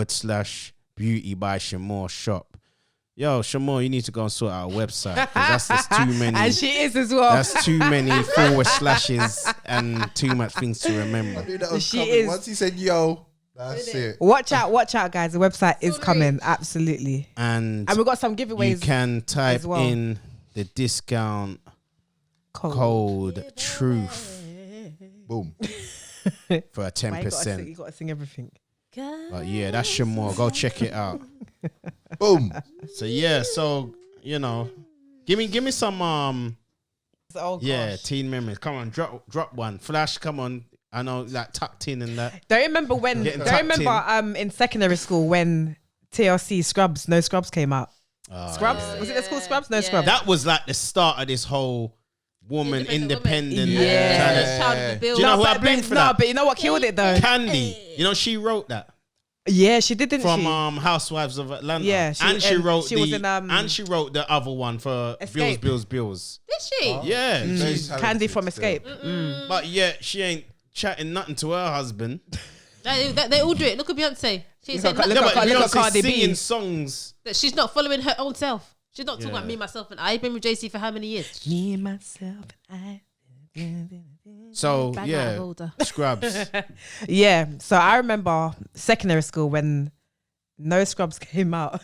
etsy.com/UK/shop/beauty by Shamor shop. Yo, Shamor, you need to go and sort out a website. 'Cause that's too many. And she is as well. That's too many // and too much things to remember. Knew that was She coming. is- Once he said yo, that's it. Watch out, guys. The website is coming. Absolutely. And And we've got some you giveaways. can type well. in the discount code truth Boom. for a Why 10%. You got to sing everything. But yeah, that's Shamor. Go check it out. Boom. So yeah, so you know, give me some Oh, yeah, gosh. teen memories. Come on, drop one. Flash, come on. I know, like tucked in and that. Don't you remember when? Getting Don't you tucked remember in secondary school when TLC Scrubs, No Scrubs came out? Scrubs? yeah. Was it school Scrubs? No Yeah. Scrubs. That was like the start of this whole woman independent. Yeah. kind of- Child of the Do you know who I but, blame for no, that? but you know what killed it though? Candy. You know, she wrote that Yeah, she did, didn't from she? Housewives of Atlanta. Yeah, and she wrote she was in, and she wrote the other one for Escape. Bills. Did she? Yeah, Very she's- talented Candy from still. Escape. but yeah, she ain't chatting nothing to her husband. They all do it. Look at Beyonce. She said Look No, at- but look at Beyonce Cardi B. singing songs. that she's not following her own self. She's not talking about Yeah. me, myself, and I. Been with JC for how many years? Me, myself, and I. So Bang out of yeah, order. scrubs. Yeah. So I remember secondary school when no scrubs came out.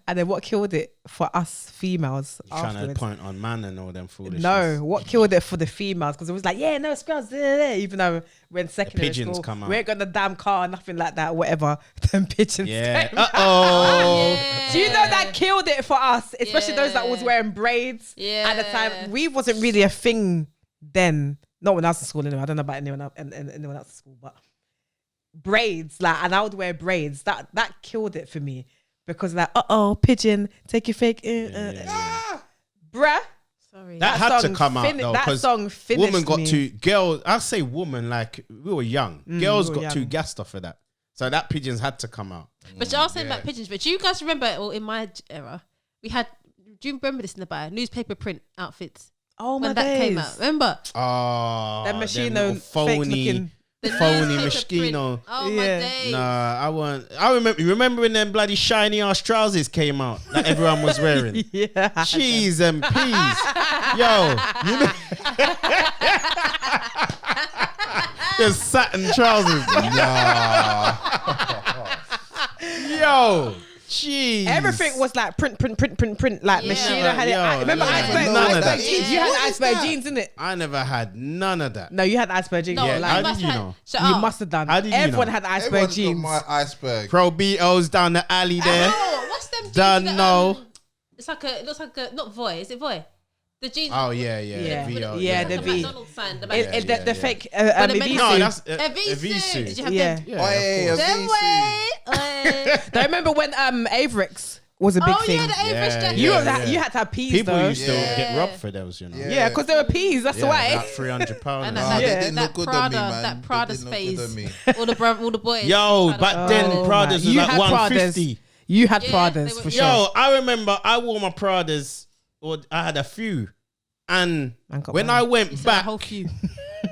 And then what killed it for us females Trying to afterwards? point on man and all them foolishness. No, what killed it for the females? Because it was like, yeah, no scrubs, even though we're in secondary pigeons school, come out. we ain't got the damn car, nothing like that, whatever. Them pigeons. Yeah. came out. Oh. Do you know that killed it for us, especially those that was Yeah. wearing braids Yeah. at the time? We wasn't really a thing then. Not when I was in school anyway. I don't know about anyone else in school, but braids, like, and I would wear braids. That killed it for me because like, pigeon, take your fake, bruh. Sorry. That had to song come out though, that because song finished woman got me. too girls. I say woman, like we were young. Girls we were got too young. gassed off of that, so that pigeons had to come out. But you're saying about pigeons. But do you guys remember, or in my era, we had, do you remember this in the bio? Newspaper print outfits. Oh my When that days. came out. Remember? Oh, That them machino little fake phony, looking. The phony newspaper print. mosquito. Oh my Yeah. days. Nah, I want. I remember. You remember when them bloody shiny ass trousers came out that everyone was wearing? Yeah. Cheese and peas. Yo, you know. There's satin trousers. Nah. Yo, jeez. Everything was like print. Like Yeah. machine Like, had it. yo, Remember like, iceberg, none of iceberg that. jeans? You Yeah. had What is iceberg that? jeans, innit? I never had none of that. No, you had iceberg jeans. No, Yeah, you how must did you have- know? Sha'al. You must have done. How did you Everyone know? had iceberg Everyone's got jeans. my iceberg. Pro Beatles down the alley there. Oh, what's them jeans? Done that, know. It's like a, it looks like a, not Voy, is it Voy? The jeans. Oh yeah, Yeah. VO, Yeah, It's the like a V. McDonald's sign. The It- back. the yeah. fake But the Ibisu. men- No, that's A V suit. Did you have Yeah. them? Yeah, Oi, of course. a Them V way. Do you remember when Avrix was a big Oh thing? yeah, the Average Yeah, jacket. You yeah. had you had to have peas People though. used to Yeah. get robbed for those, you know. Yeah. Because they were peas. That's Yeah, why. like £300. And Nah, that, they Yeah. didn't that look good Prada, on me, man. that Prada They didn't look good space. on me. All the boys. Yo, Prada back then Oh, Pradas man. was You like had 150. You had Yeah, Pradas they for were- sure. Yo, I remember I wore my Pradas, or I had a few, and Man got when money. I went You said a back, whole few.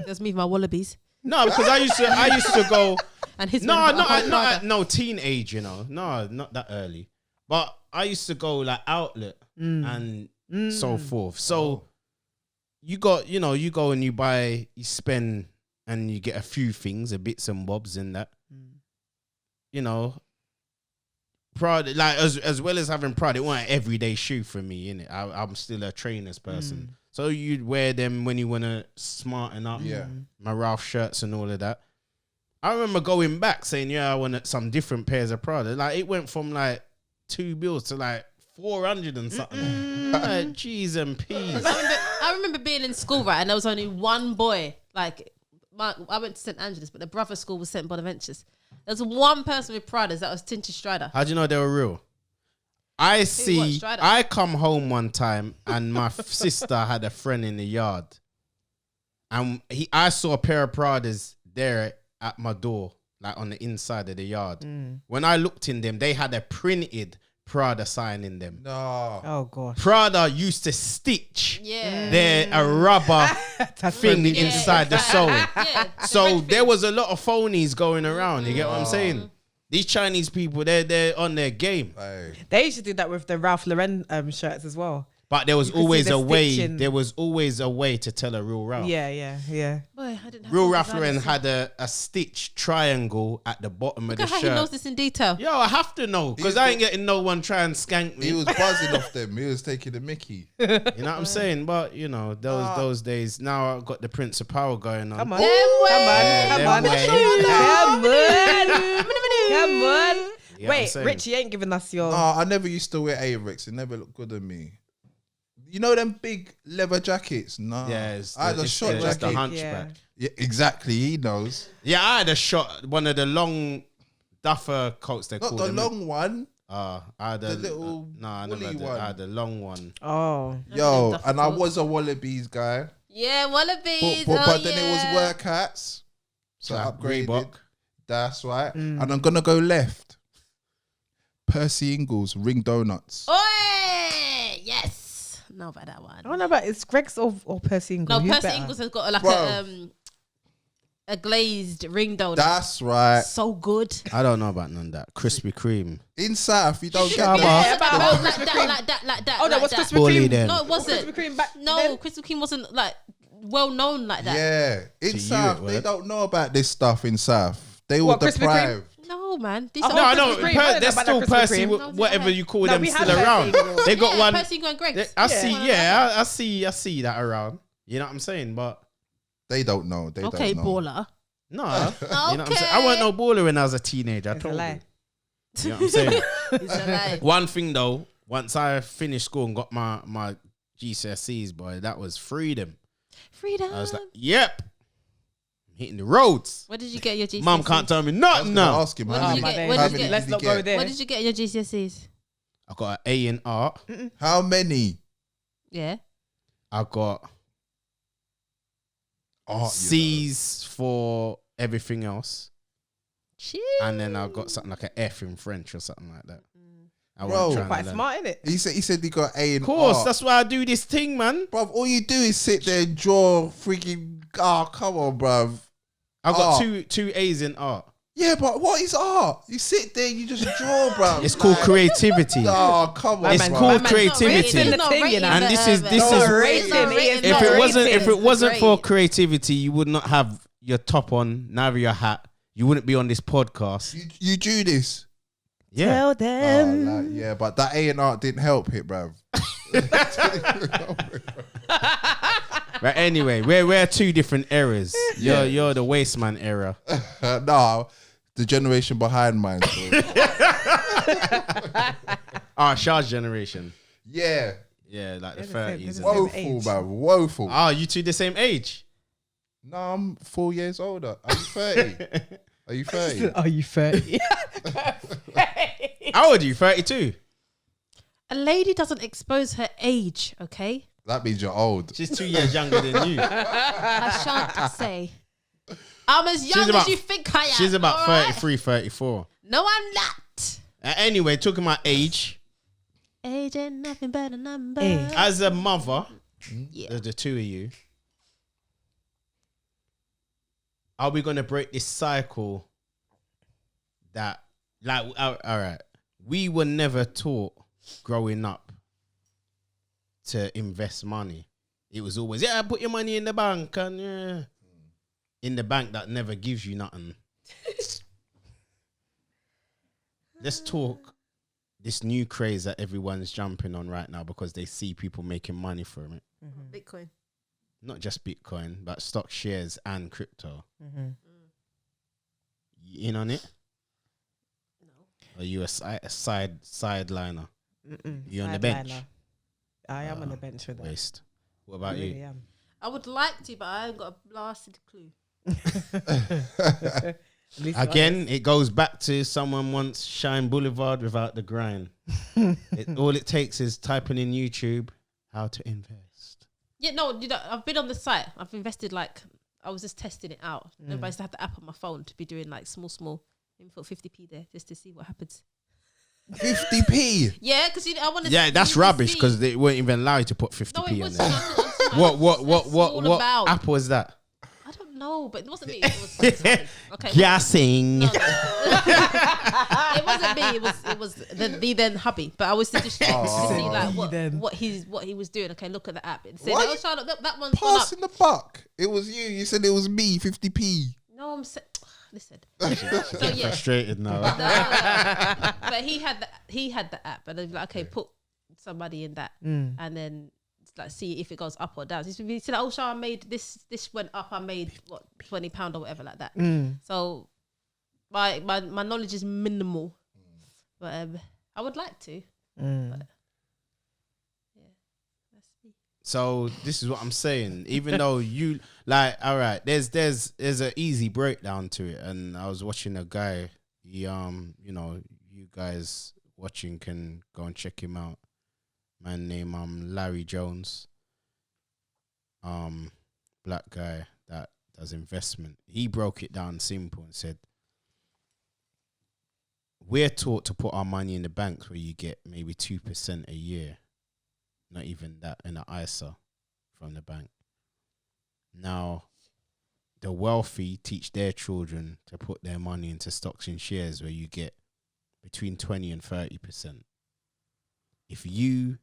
That's me, with my wallabies. no, because I used to go. And his No, man got a not whole at Prada. no teenage, you know. No, not that early. But I used to go like outlet and so forth. So you got, you know, you go and you buy, you spend, and you get a few things, a bits and bobs in that. You know, Prada, like as well as having Prada, it wasn't an everyday shoe for me, innit? I'm still a trainer's person. So you'd wear them when you want to smarten up. Yeah. My Ralph shirts and all of that. I remember going back saying, yeah, I want some different pairs of Prada. Like it went from like $2 to like 400 and something. Like cheese and peas. I remember being in school, right, and there was only one boy. Like, I went to St. Angela's, but the brother school was St. Bonaventures. There was one person with Pradas, that was Tinty Strider. How do you know they were real? I see, Strider? I come home one time and my sister had a friend in the yard. And I saw a pair of Pradas there at my door, like on the inside of the yard. When I looked in them, they had a printed Prada sign in them. No. Oh gosh. Prada used to stitch Yeah. a rubber thing funny. inside the sole. Yeah. So there was a lot of phonies going around. You get what I'm saying? These Chinese people, they're on their game. Hey. They used to do that with the Ralph Lauren shirts as well. But there was You could see always the a way. stitching. There was always a way to tell a real Ralph. Yeah. Boy, I didn't have Real all Ralph the Lauren designers. had a stitch triangle at the bottom of Look the at how he shirt. knows this in detail. Yo, I have to know because He's I the- ain't getting no one try and skank me. He was buzzing off them. He was taking the Mickey. You know what I'm saying? But you know, those days. Now I've got the Prince of Power going on. Come on. Them Come on. them way. Come on. You know what I'm Wait, saying? Richie ain't giving us your. No, I never used to wear Avrix. It never looked good on me. You know them big leather jackets? No. Yeah, it's I had a it's short just the jacket. hunchback. Yeah, exactly. He knows. Yeah, I had a shot, one of the long duffer coats they Not call the them. long one. I had the little no, I never woolly had one. I had the long one. Oh. Yo, duffel and I coat. was a Wallabies guy. Yeah, wallabies. But then it was work hats. So I Like upgraded. Reebok. That's right. And I'm going to go left. Percy Ingles, Ring Donuts. Oi! Yes. Know about that one. I don't know about it's Greg's or Percy Ingle. No, Who's Percy better? Ingles has got like Bro. a glazed ring donut. That's right. So good. I don't know about none of that. Krispy Kreme. In South, you don't get Shut that. up. Yeah, Like that. Oh no, like what's that. Krispy Bully Kreme? them. No, it wasn't. Krispy Kreme back No, then? Krispy Kreme wasn't like well known like that. Yeah. In To you South, it they was. don't know about this stuff in South. They were What, Krispy Kreme? deprived. No, man. These Oh, are No, I Krispy know. Kreme. I don't know There's about still that Krispy Percy, Kreme. whatever you call No, them, we still have that around. thing. They got one. Percy and Greg's. I see. Yeah, I see that around. You know what I'm saying? But They don't know. They Okay, don't know. baller. no, you know what I'm saying. I wasn't no baller when I was a teenager. I It's a told you. lie. You know what I'm saying? It's a lie. One thing though, once I finished school and got my GCSEs, boy, that was freedom. Freedom. I was like, yep, I'm hitting the roads. What did you get your GCSEs? Mum can't tell me I was nothing gonna now. ask him. What How did you many- get? how What did you many get? Let's did not you go get? there. What did you get in your GCSEs? I got an A in art. How many? Yeah. I got Oh, you know. C's for everything else, Shit. and then I got something like an F in French or something like that. I Bro. wasn't trying Quite to learn. smart, innit? He said he got A in Of course, art. that's why I do this thing, man. Bruv, all you do is sit there and draw freaking. Oh, come on, bruv. I got Art. two A's in art. Yeah, but what is art? You sit there, you just draw, bruv. It's called creativity. Oh, come on, It's bruv. called man's creativity. rating the thing, you know. And this is not rating, not it is rating, if not it wasn't rating. if it wasn't for Great. creativity, you would not have your top on, neither your hat. You wouldn't be on this podcast. You do this. Yeah. Tell Oh, them. like, yeah, but that A and art didn't help it, bruv. But anyway, we're two different eras. You're the waste man era. No, the generation behind mine. So. Shah's generation. Yeah, Yeah, like the They're the same- 30s. they're the and- same woeful, age. bruv, woeful. You two the same age? No, I'm 4 years older. Are you 30? Are you 30? Are you 30? How old are you? 32. A lady doesn't expose her age, okay? That means you're old. She's 2 years younger than you. I shan't say. I'm as young about- as you think I am. She's about all right? 33, 34. No, I'm not. Anyway, talking about age, Age ain't nothing but a number. Hey. as a mother, Yeah. the two of you, are we going to break this cycle that, like, all right, we were never taught growing up to invest money. It was always, yeah, put your money in the bank, and yeah, in the bank that never gives you nothing. Let's talk this new craze that everyone's jumping on right now because they see people making money from it. Bitcoin. Not just Bitcoin, but stock shares and crypto. You in on it? No. Are you a sideliner? You on the bench? I am on the bench with that. Waste. What about I really you? am. I would like to, but I haven't got a blasted clue. At least Again, it goes back to someone once Shine Boulevard without the grind. All it takes is typing in YouTube how to invest. Yeah, no, I've been on the site. I've invested I was just testing it out. I used to have the app on my phone to be doing like small. Let me put 50p there just to see what happens. 50p. Yeah, because I want to. Yeah, that's rubbish because they weren't even allowed you to put 50p No, it on was. there. What What app was that? I don't know, but it wasn't me. It was something. Okay. Guessing. No. It wasn't me. It was the then hubby. But I was just to see like what he was doing. Okay, look at the app. It said, What? "Oh, Charlotte, that one's gone up." Passing the buck. It was you. You said it was me. 50p. No, listen. So yeah, Frustrated now. No. But he had the app, and I'd be like, okay, put somebody in that, and then like see if it goes up or down. He said, like, "Oh, Shah, I made this went up. I made what £20 or whatever like that." So my knowledge is minimal, but I would like to. But, yeah, let's see. So this is what I'm saying. Even though you like, all right, there's an easy breakdown to it. And I was watching a guy. He you guys watching can go and check him out. Man named Larry Jones. Black guy that does investment. He broke it down simple and said, we're taught to put our money in the banks where you get maybe 2% a year. Not even that in an ISA from the bank. Now, the wealthy teach their children to put their money into stocks and shares where you get between 20 and 30%. If you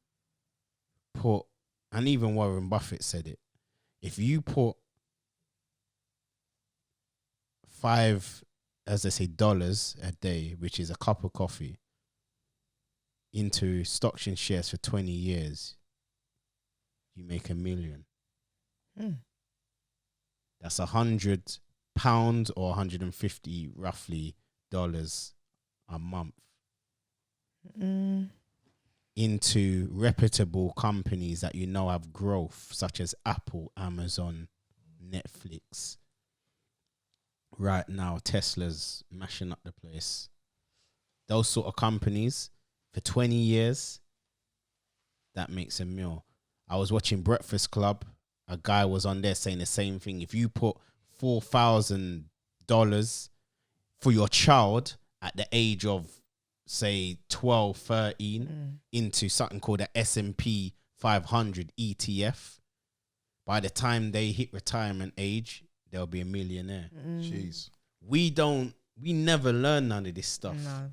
put, and even Warren Buffett said it, if you put $5 a day, which is a cup of coffee, into stocks and shares for 20 years, you make $1 million. That's £100 or 150 roughly dollars a month into reputable companies that you know have growth, such as Apple, Amazon, Netflix. Right now, Tesla's mashing up the place. Those sort of companies for 20 years, that makes $1 million. I was watching Breakfast Club. A guy was on there saying the same thing. If you put $4,000 for your child at the age of, say, 12, 13, into something called the S&P 500 ETF, by the time they hit retirement age, they'll be a millionaire. Jeez. We never learn none of this stuff. No.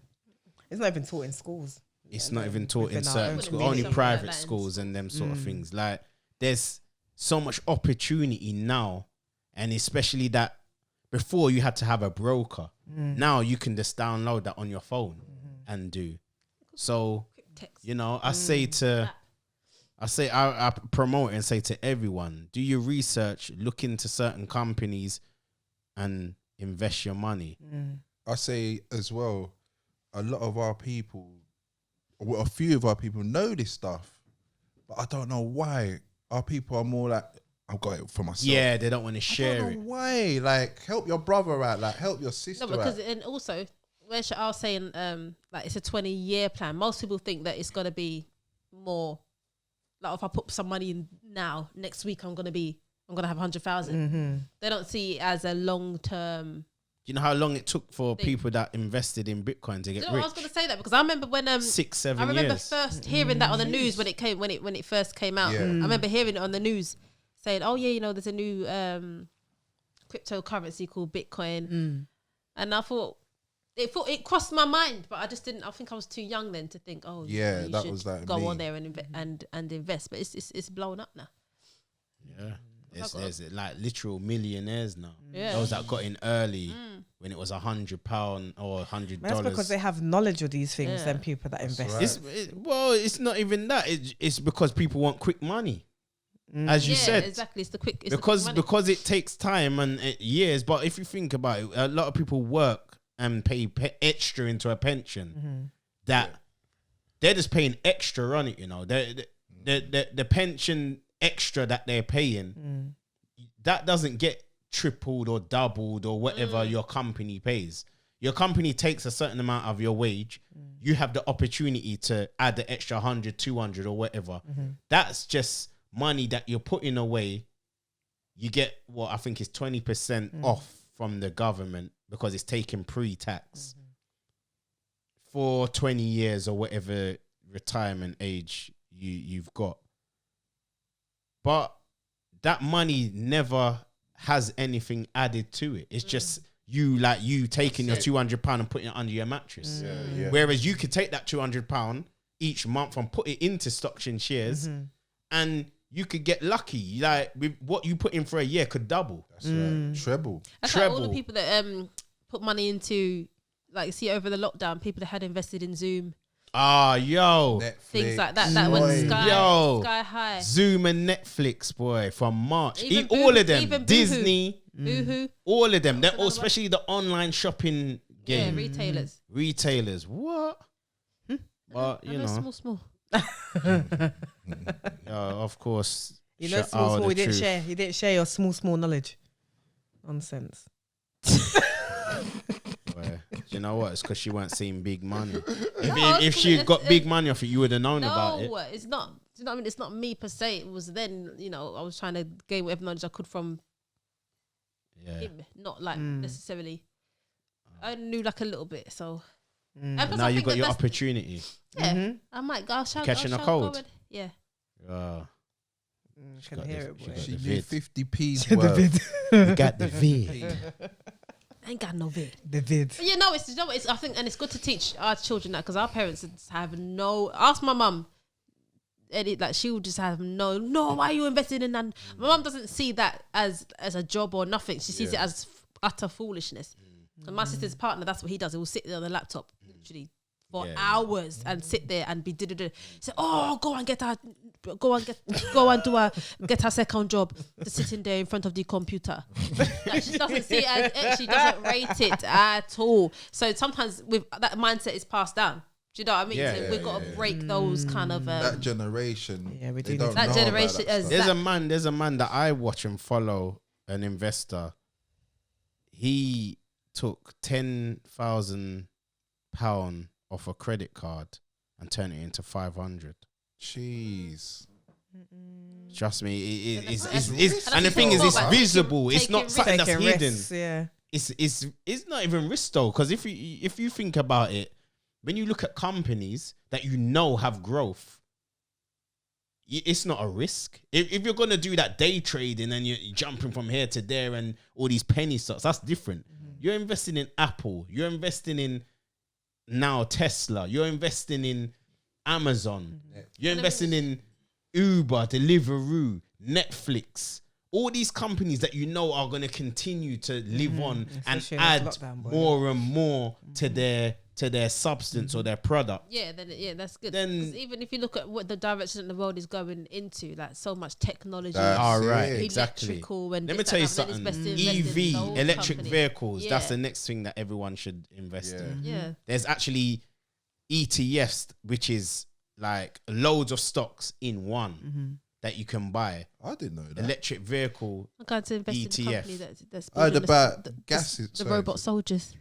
It's not even taught in schools. It's not even taught in within our certain own schools, community. only private Like that in schools and them sort of things. Like, there's so much opportunity now, and especially that before you had to have a broker. Now you can just download that on your phone and do. So, you know, I promote and say to everyone, do your research, look into certain companies and invest your money. I say as well, a lot of our people, well, a few of our people know this stuff, but I don't know why. Our people are more like, I've got it for myself. Yeah, they don't want to I share don't it. know why. Like, help your brother out. Like, help your sister No, because out. and also when Sha'al saying like it's a 20-year plan, most people think that it's gonna be more. Like if I put some money in now, next week I'm gonna have 100,000. They don't see it as a long term. Do you know how long it took for people that invested in Bitcoin to get I rich? was gonna say that because I remember when 6-7 I remember years. first hearing that on the news when it first came out. Yeah. I remember hearing it on the news saying, "Oh yeah, you know, there's a new cryptocurrency called Bitcoin," and I thought it crossed my mind, but I just didn't. I think I was too young then to think, "Oh, Yeah, you that should was like go me. on there and invest." But it's blown up now. Yeah. There's like literal millionaires now. Yeah. Those that got in early when it was £100 or $100. That's because they have knowledge of these things Yeah. than people that invest. right. It's not even that. It's because people want quick money, as you said. Exactly. It's the quick. Because it takes time and years. But if you think about it, a lot of people work and pay extra into a pension that they're just paying extra on it. You know, the pension extra that they're paying, that doesn't get tripled or doubled or whatever your company pays. Your company takes a certain amount of your wage. You have the opportunity to add the extra 100, 200 or whatever. That's just money that you're putting away. You get what I think is 20% off from the government because it's taken pre-tax for 20 years or whatever retirement age you've got. But that money never has anything added to it. It's just you taking your £200 and putting it under your mattress. Yeah. Whereas you could take that £200 each month and put it into stocks and shares, and you could get lucky. Like with what you put in for a year could double. That's right. Treble. That's like all the people that put money into, like, see over the lockdown, people that had invested in Zoom, Netflix. things like that. That went sky high. Zoom and Netflix, boy, from March. Even All of them. even Boohoo. Disney. Boohoo. All of them. They're another especially the online shopping Yeah, game. retailers. What? But, you I know. small. Of course. You know, small. You didn't share your small knowledge. Nonsense. Boy, do you know what? It's because she weren't seeing big money. If she got big money off it, you would have known about it. No, it's not. Do you know what I mean? It's not me per se. It was then, you know, I was trying to gain whatever knowledge I could from him. Not like necessarily. I knew like a little bit, so. And plus Now I you think got that your that's- opportunity. Yeah, I might go. Catching a cold? Yeah. Can hear it, boy. She the knew vid. 50p's The worth. vid. You got the vid. Ain't got no vid. The vid. But it's I think, and it's good to teach our children that, because our parents have no. Ask my mum. Like she would just have no. Why are you investing in that? My mum doesn't see that as a job or nothing. She sees it as utter foolishness. And my sister's partner, that's what he does. He will sit there on the laptop literally for hours and sit there and be say, oh, go and get her second job, just sitting there in front of the computer. Like, she doesn't see it as, she doesn't rate it at all. So sometimes with that mindset is passed down. Do you know what I mean? Yeah, so we've got to break those kind of That generation. Yeah, we they do don't need that know generation. about that stuff. There's a man that I watch and follow, an investor. He took £10,000 off a credit card and turned it into 500. Jeez. Trust me, it's And and the that's thing is, what it's about visible. It's taking not risks. something that's Taking hidden. risks, yeah. It's not even risk though, because if you think about it, when you look at companies that you know have growth, it's not a risk. If you're gonna do that day trading and you're jumping from here to there and all these penny stocks, that's different. You're investing in Apple. You're investing in now Tesla. You're investing in Amazon. You're investing in Uber, Deliveroo, Netflix. All these companies that you know are going to continue to live on and Especially in add this lockdown, boy. more and more to their substance or their product. Yeah, that's good. Then- 'Cause even if you look at what the direction the world is going into, like so much technology, That's All right, it. exactly. electrical, and Let me this, tell you that, and then it's something. best to invest in EV, those electric companies. vehicles, that's Yeah. the next thing that everyone should invest in. Yeah, There's actually ETFs, which is like loads of stocks in one that you can buy. I didn't know that. Electric vehicle. I'm going to invest in a ETF. company that's I heard building about gases. the robot soldiers.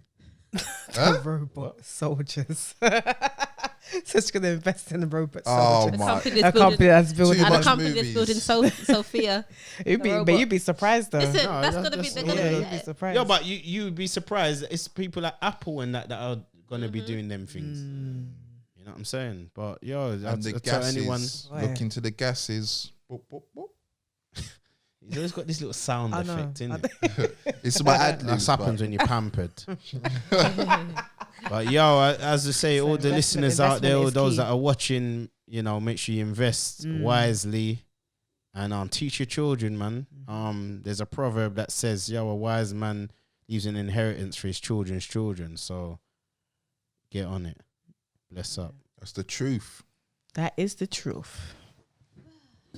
Huh? Robot soldiers. So she's gonna invest in the robot Oh soldiers. A my. company A that's company building, that's building. Too and a much company that's movies. building Sophia. But you'd be surprised though. Listen, No, that's that- gonna be. that's- They're yeah, gonna Yeah, you'd be be. surprised. Yeah, but you would be surprised. It's people like Apple and that are gonna be doing them things. You know what I'm saying? But yo, And that's the tell anyone. gases. Oh, Look yeah. into the gases. Boop, boop, boop. He's always got this little sound I know. effect, in it? It's my ad That happens when you're pampered. But yo, as I say, all the investment- listeners out there, investment all is those key. that are watching, make sure you invest wisely and teach your children, man. There's a proverb that says, yo, a wise man leaves an inheritance for his children's children. So get on it. Bless up. That's the truth. That is the truth.